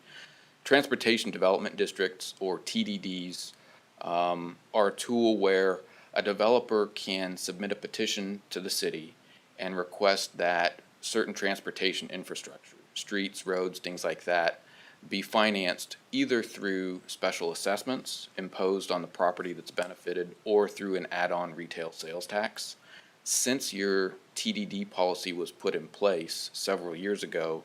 Transportation Development Districts, or TDDs, are a tool where a developer can submit a petition to the city and request that certain transportation infrastructure, streets, roads, things like that, be financed either through special assessments imposed on the property that's benefited or through an add-on retail sales tax. Since your TDD policy was put in place several years ago,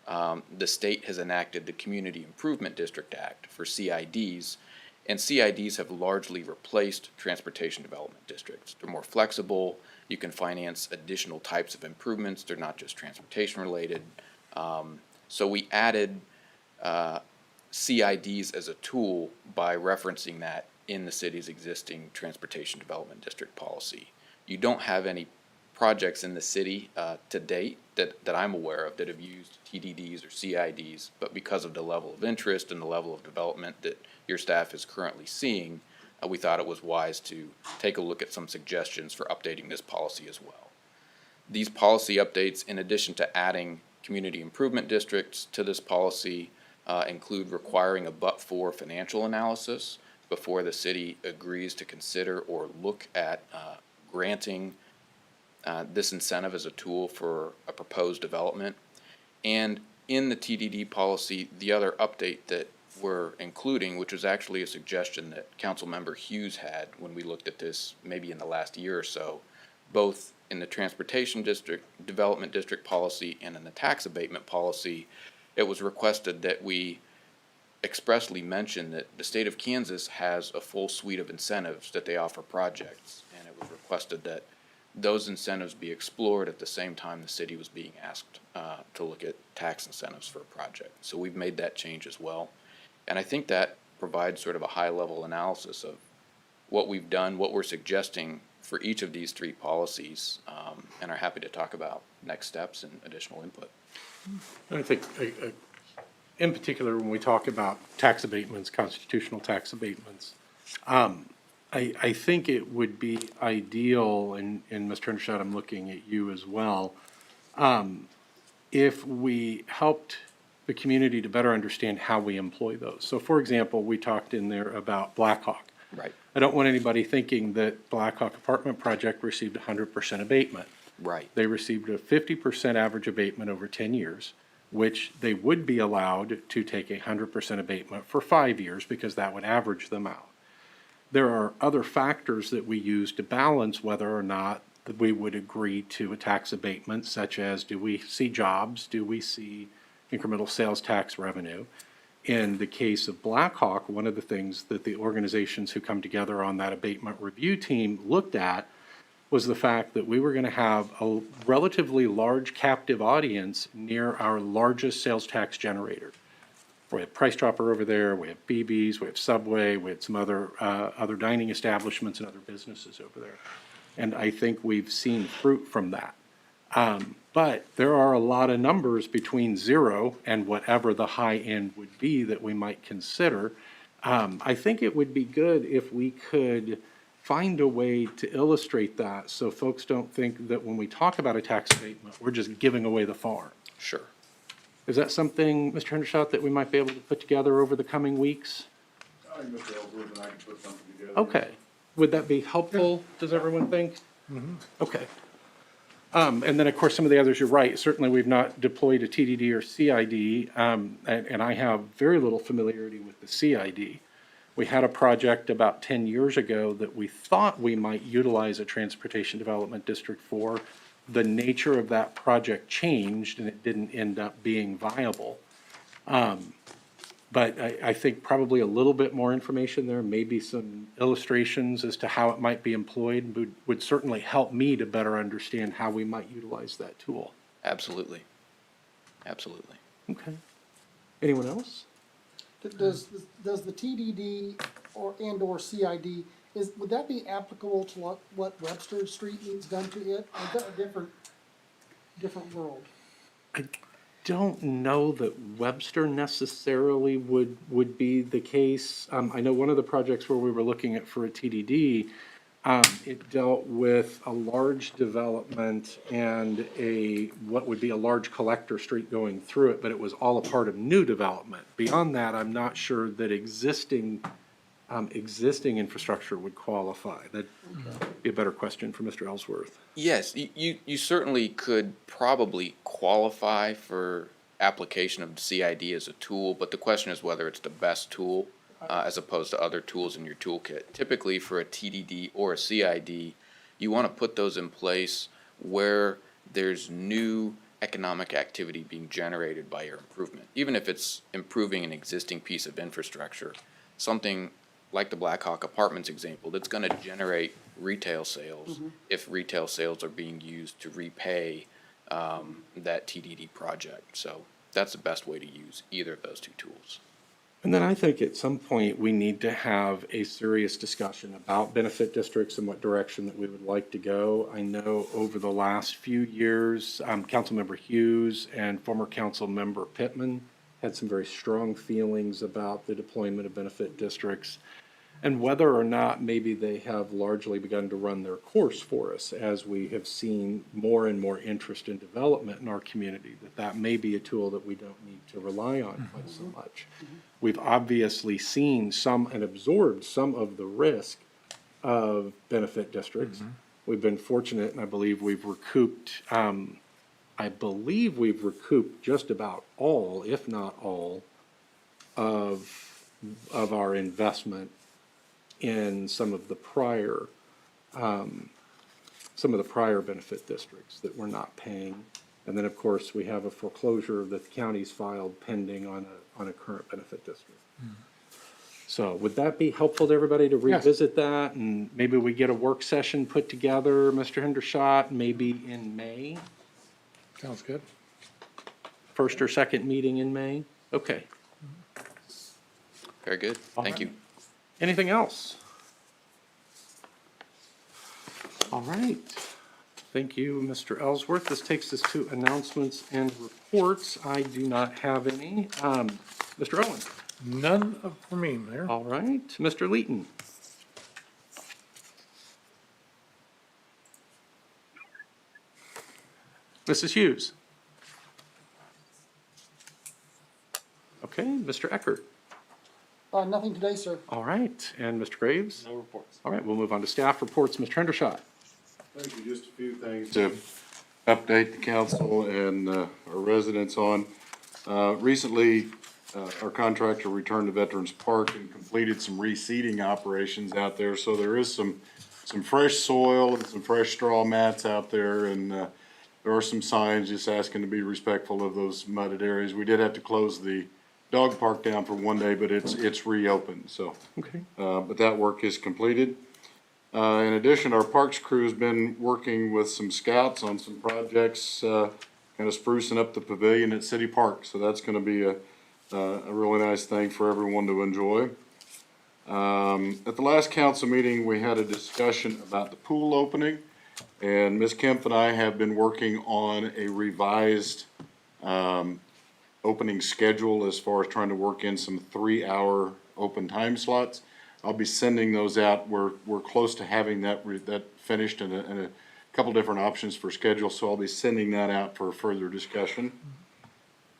the state has enacted the Community Improvement District Act for CIDs, and CIDs have largely replaced transportation development districts. They're more flexible. You can finance additional types of improvements. They're not just transportation related. So we added CIDs as a tool by referencing that in the city's existing transportation development district policy. You don't have any projects in the city to date that I'm aware of that have used TDDs or CIDs, but because of the level of interest and the level of development that your staff is currently seeing, we thought it was wise to take a look at some suggestions for updating this policy as well. These policy updates, in addition to adding community improvement districts to this policy, include requiring a but-for financial analysis before the city agrees to consider or look at granting this incentive as a tool for a proposed development. And in the TDD policy, the other update that we're including, which was actually a suggestion that Councilmember Hughes had when we looked at this maybe in the last year or so, both in the Transportation District Development District policy and in the tax abatement policy, it was requested that we expressly mention that the state of Kansas has a full suite of incentives that they offer projects. And it was requested that those incentives be explored at the same time the city was being asked to look at tax incentives for a project. So we've made that change as well. And I think that provides sort of a high-level analysis of what we've done, what we're suggesting for each of these three policies, and are happy to talk about next steps and additional input. I think, in particular, when we talk about tax abatements, constitutional tax abatements, I think it would be ideal, and Mr. Hendershot, I'm looking at you as well, if we helped the community to better understand how we employ those. So for example, we talked in there about Blackhawk. Right. I don't want anybody thinking that Blackhawk Apartment Project received 100% abatement. Right. They received a 50% average abatement over 10 years, which they would be allowed to take 100% abatement for 5 years because that would average them out. There are other factors that we use to balance whether or not that we would agree to a tax abatement, such as do we see jobs, do we see incremental sales tax revenue. In the case of Blackhawk, one of the things that the organizations who come together on that abatement review team looked at was the fact that we were going to have a relatively large captive audience near our largest sales tax generator. We have Price Chopper over there, we have BB's, we have Subway, we have some other dining establishments and other businesses over there. And I think we've seen fruit from that. But there are a lot of numbers between 0 and whatever the high end would be that we might consider. I think it would be good if we could find a way to illustrate that so folks don't think that when we talk about a tax abatement, we're just giving away the farm. Sure. Is that something, Mr. Hendershot, that we might be able to put together over the coming weeks? I think Mr. Ellsworth and I can put something together. Okay. Would that be helpful, does everyone think? Okay. And then, of course, some of the others, you're right. Certainly, we've not deployed a TDD or CID, and I have very little familiarity with the CID. We had a project about 10 years ago that we thought we might utilize a Transportation Development District for. The nature of that project changed, and it didn't end up being viable. But I think probably a little bit more information there, maybe some illustrations as to how it might be employed would certainly help me to better understand how we might utilize that tool. Absolutely. Absolutely. Okay. Anyone else? Does the TDD or CID, would that be applicable to what Webster Street needs done to it? Or is that a different world? I don't know that Webster necessarily would be the case. I know one of the projects where we were looking at for a TDD, it dealt with a large development and what would be a large collector street going through it, but it was all a part of new development. Beyond that, I'm not sure that existing infrastructure would qualify. That'd be a better question for Mr. Ellsworth. Yes, you certainly could probably qualify for application of the CID as a tool, but the question is whether it's the best tool as opposed to other tools in your toolkit. Typically for a TDD or a CID, you want to put those in place where there's new economic activity being generated by your improvement. Even if it's improving an existing piece of infrastructure, something like the Blackhawk Apartments example, that's going to generate retail sales if retail sales are being used to repay that TDD project. So that's the best way to use either of those two tools. And then I think at some point we need to have a serious discussion about benefit districts and what direction that we would like to go. I know over the last few years, Councilmember Hughes and former Councilmember Pittman had some very strong feelings about the deployment of benefit districts and whether or not maybe they have largely begun to run their course for us as we have seen more and more interest in development in our community, that may be a tool that we don't need to rely on quite so much. We've obviously seen some and absorbed some of the risk of benefit districts. We've been fortunate, and I believe we've recouped just about all, if not all, of our investment in some of the prior benefit districts that we're not paying And then, of course, we have a foreclosure that the county's filed pending on a current benefit district. So would that be helpful to everybody to Yes. revisit that? And maybe we get a work session put together, Mr. Hendershot, maybe in May? Sounds good. First or second meeting in May? Okay. Very good. Thank you. Anything else? All right. Thank you, Mr. Ellsworth. This takes us to announcements and reports. I do not have any. Mr. Owen? None for me, Mayor. All right. Mr. Leeton? Mrs. Hughes? Okay, Mr. Eckert? Nothing today, sir. All right, and Mr. Graves? No reports. All right, we'll move on to staff reports. Mr. Hendershot? Thank you. Just a few things to update the council and our residents on. Recently, our contractor returned to Veterans Park and completed some reseeding operations out there. So there is some fresh soil and some fresh straw mats out there, and there are some signs just asking to be respectful of those mudded areas. We did have to close the dog park down for one day, but it's reopened, so. Okay. But that work is completed. In addition, our parks crew has been working with some scouts on some projects, kind of sprucing up the pavilion at City Park. So that's gonna be a really nice thing for everyone to enjoy. At the last council meeting, we had a discussion about the pool opening. And Ms. Kemp and I have been working on a revised, opening schedule as far as trying to work in some 3-hour open time slots. I'll be sending those out. We're close to having that finished and a couple different options for schedule, so I'll be sending that out for further discussion.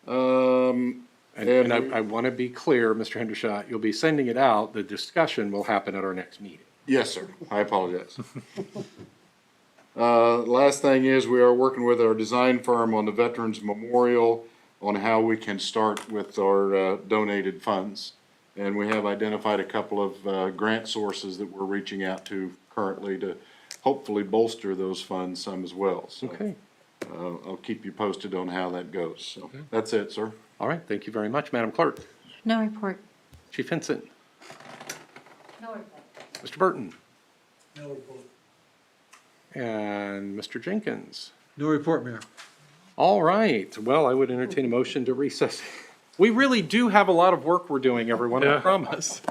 And I want to be clear, Mr. Hendershot, you'll be sending it out. The discussion will happen at our next meeting. Yes, sir. I apologize. Last thing is, we are working with our design firm on the Veterans Memorial on how we can start with our donated funds. And we have identified a couple of grant sources that we're reaching out to currently to hopefully bolster those funds some as well. So, Okay. I'll keep you posted on how that goes. So that's it, sir. All right, thank you very much, Madam Clerk. No report. Chief Vincent. No report. Mr. Burton. No report. And Mr. Jenkins. No report, Mayor. All right, well, I would entertain a motion to recess. We really do have a lot of work we're doing, everyone, I Yeah. promise.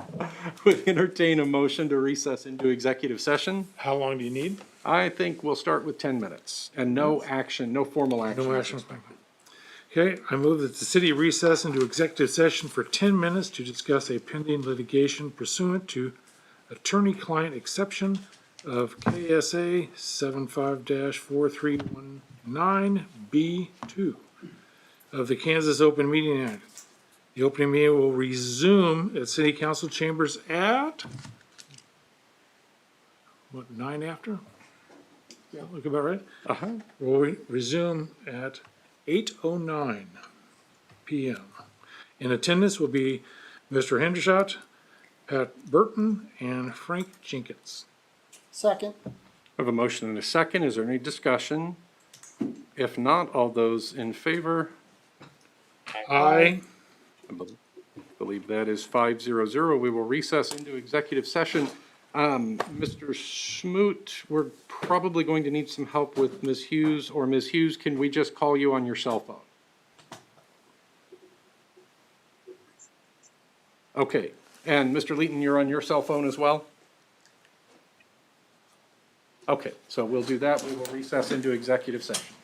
Would entertain a motion to recess into executive session. How long do you need? I think we'll start with 10 minutes and no action, no formal action. No action. Okay, I move that the city recess into executive session for 10 minutes to discuss a pending litigation pursuant to attorney-client exception of KSA 75-4319B2 of the Kansas Open Meeting Act. The opening meeting will resume at city council chambers at, 9 after? Yeah, look about right. Uh-huh. Will resume at 8:09 PM. In attendance will be Mr. Hendershot, Pat Burton, and Frank Jenkins. Second. I have a motion and a second. Is there any discussion? If not, all those in favor? Aye. I believe that is 5-0-0. We will recess into executive session. Mr. Smoot, we're probably going to need some help with Ms. Hughes, or Ms. Hughes, can we just call you on your cell phone? Okay, and Mr. Leeton, you're on your cell phone as well? Okay, so we'll do that. We will recess into executive session.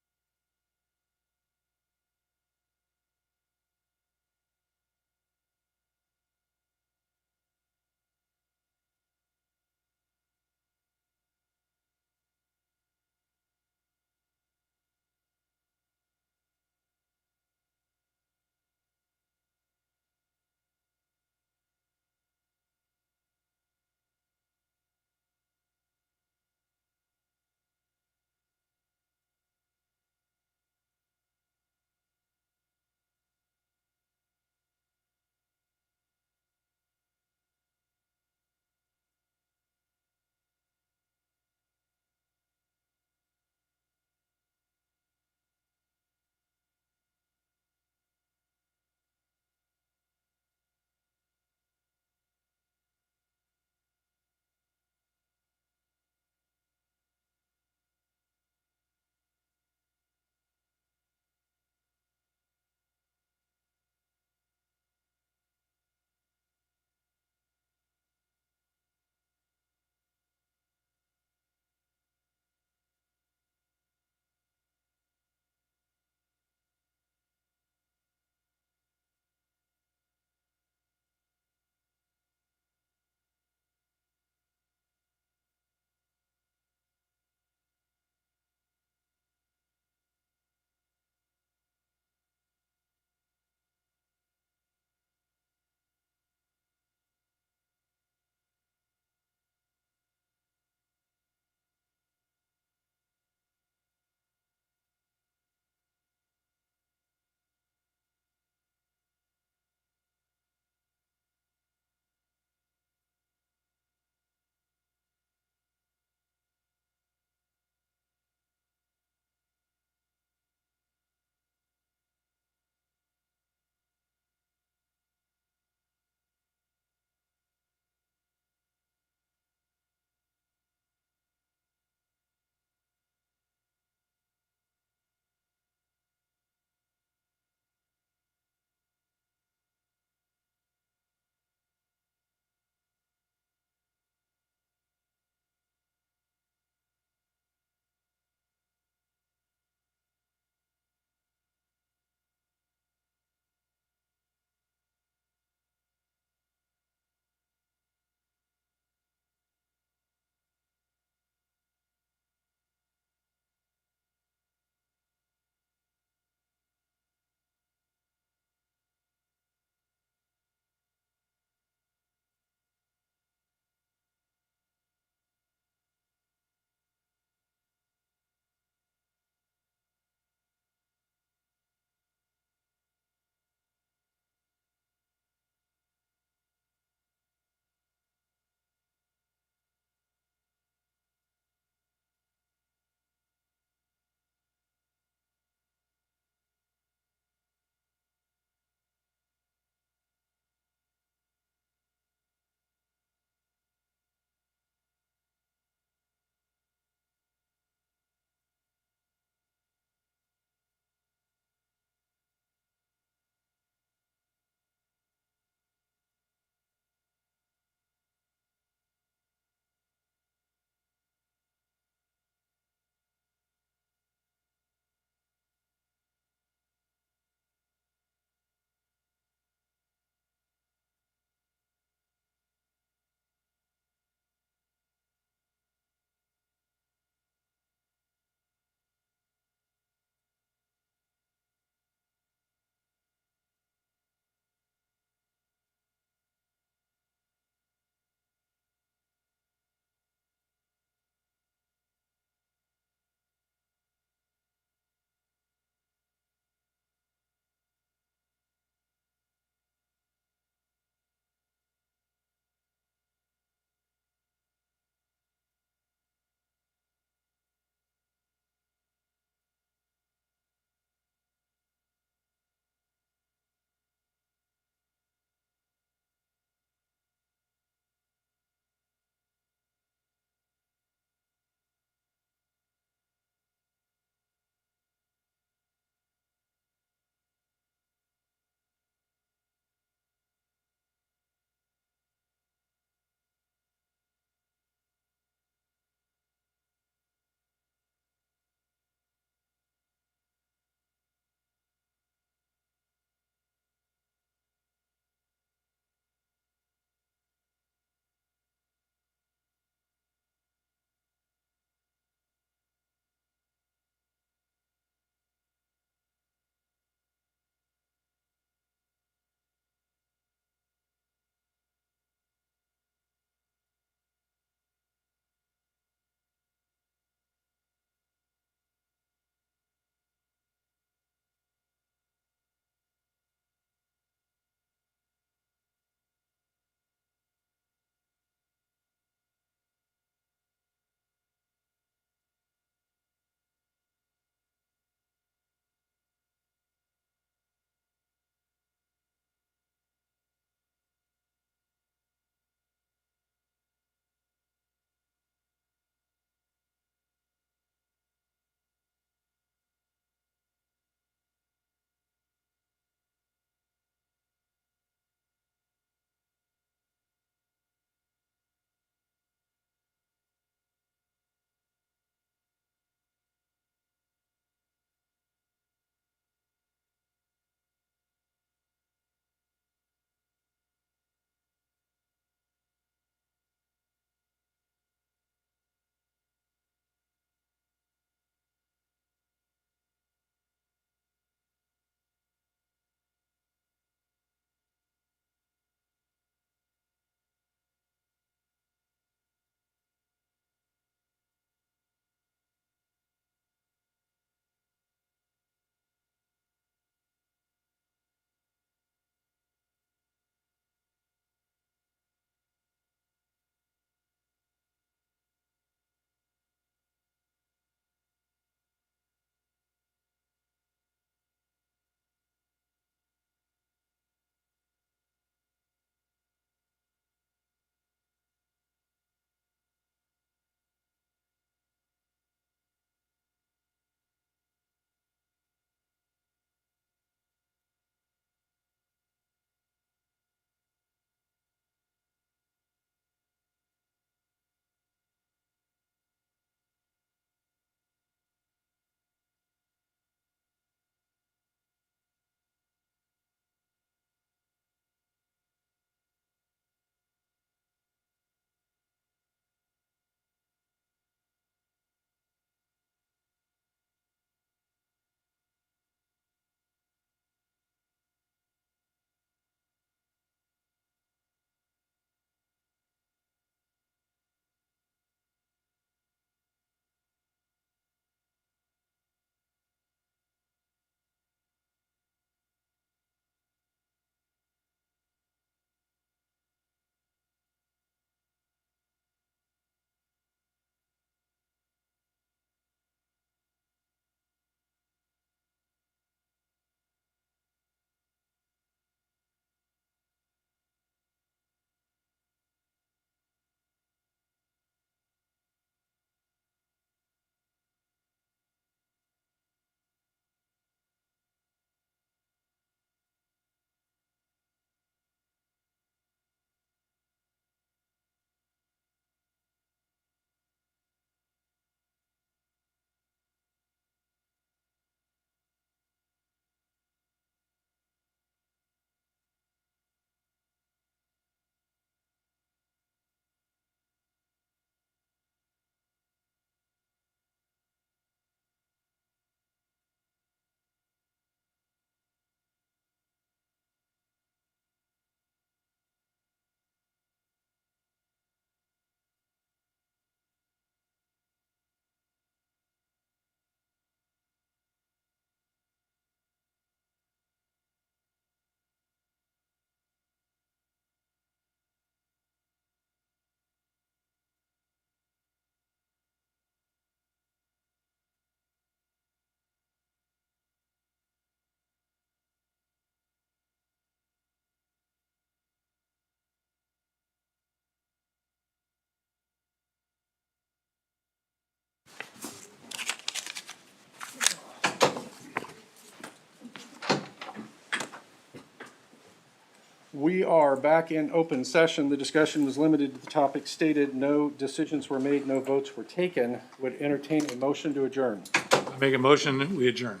We are back in open session. The discussion was limited to the topic stated. No decisions were made, no votes were taken. Would entertain a motion to adjourn. I make a motion, we adjourn.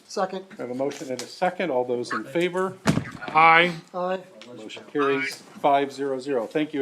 Second. I have a motion and a second. All those in favor? Aye. Aye. Motion carries 5-0-0. Thank you,